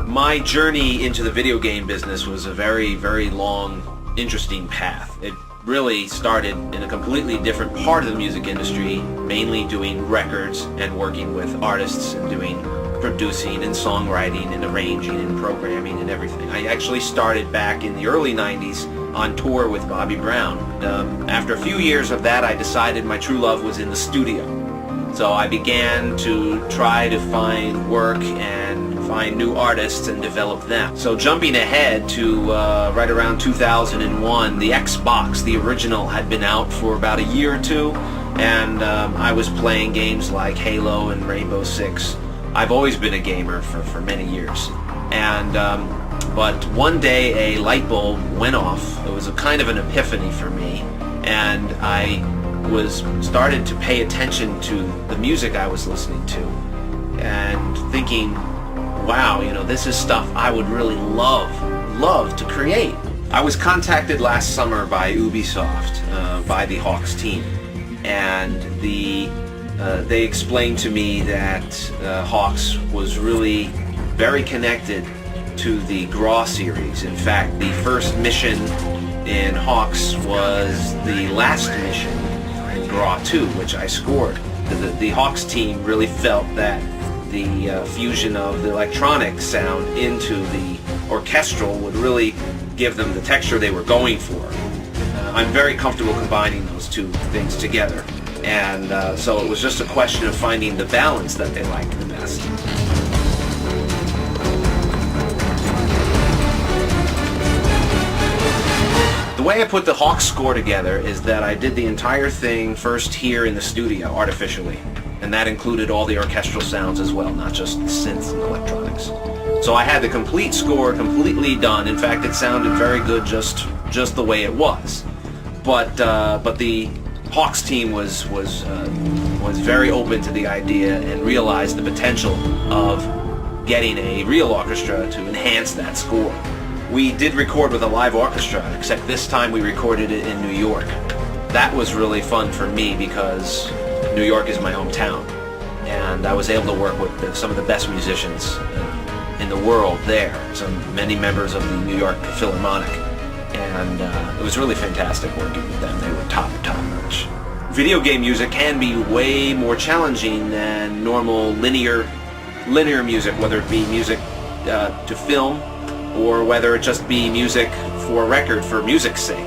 My journey into the video game business was a very, very long, interesting path. It really started in a completely different part of the music industry, mainly doing records and working with artists and doing producing and songwriting and arranging and programming and everything. I actually started back in the early 90s on tour with Bobby Brown. After a few years of that, I decided my true love was in the studio. So I began to try to find work and find new artists and develop them. So jumping ahead to right around 2001, the Xbox, the original, had been out for about a year or two, and I was playing games like Halo and Rainbow Six. I've always been a gamer for many years. And but one day a light bulb went off. It was a kind of an epiphany for me, and I started to pay attention to the music I was listening to and thinking, wow, you know, this is stuff I would really love to create. I was contacted last summer by Ubisoft, by the HAWX team, and they explained to me that HAWX was really very connected to the GRAW series. In fact, the first mission in HAWX was the last mission in GRAW 2, which I scored. The HAWX team really felt that the fusion of the electronic sound into the orchestral would really give them the texture they were going for. I'm very comfortable combining those two things together, and so it was just a question of finding the balance that they liked the best. The way I put the HAWX score together is that I did the entire thing first here in the studio, artificially. And that included all the orchestral sounds as well, not just the synths and electronics. So I had the complete score completely done. In fact, it sounded very good just the way it was. But the HAWX team was very open to the idea and realized the potential of getting a real orchestra to enhance that score. We did record with a live orchestra, except this time we recorded it in New York. That was really fun for me because New York is my hometown, and I was able to work with some of the best musicians in the world there, many members of the New York Philharmonic, and it was really fantastic working with them. They were top notch. Video game music can be way more challenging than normal linear music, whether it be music to film or whether it just be music for a record for music's sake.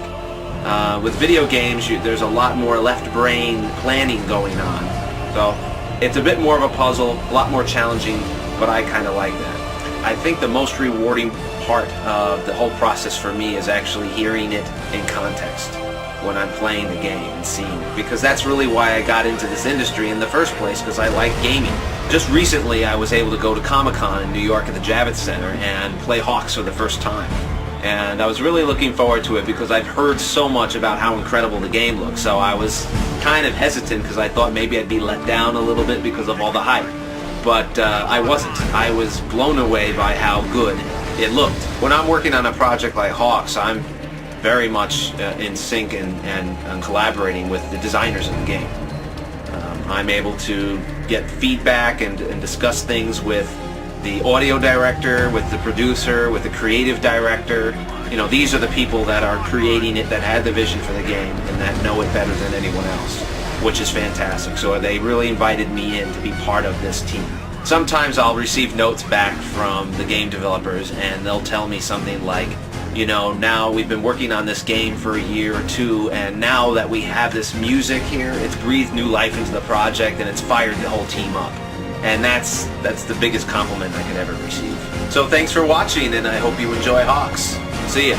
With video games, there's a lot more left brain planning going on. So it's a bit more of a puzzle, a lot more challenging, but I kind of like that. I think the most rewarding part of the whole process for me is actually hearing it in context when I'm playing the game and seeing it, because that's really why I got into this industry in the first place, because I like gaming. Just recently I was able to go to Comic-Con in New York at the Javits Center and play HAWX for the first time. And I was really looking forward to it because I've heard so much about how incredible the game looks, so I was kind of hesitant because I thought maybe I'd be let down a little bit because of all the hype. But I wasn't. I was blown away by how good it looked. When I'm working on a project like HAWX, I'm very much in sync and collaborating with the designers of the game. I'm able to get feedback and discuss things with the audio director, with the producer, with the creative director. You know, these are the people that are creating it, that had the vision for the game, and that know it better than anyone else, which is fantastic. So they really invited me in to be part of this team. Sometimes I'll receive notes back from the game developers, and they'll tell me something like, you know, now we've been working on this game for a year or two, and now that we have this music here, it's breathed new life into the project, and it's fired the whole team up. And that's the biggest compliment I could ever receive. So thanks for watching, and I hope you enjoy HAWX. See ya.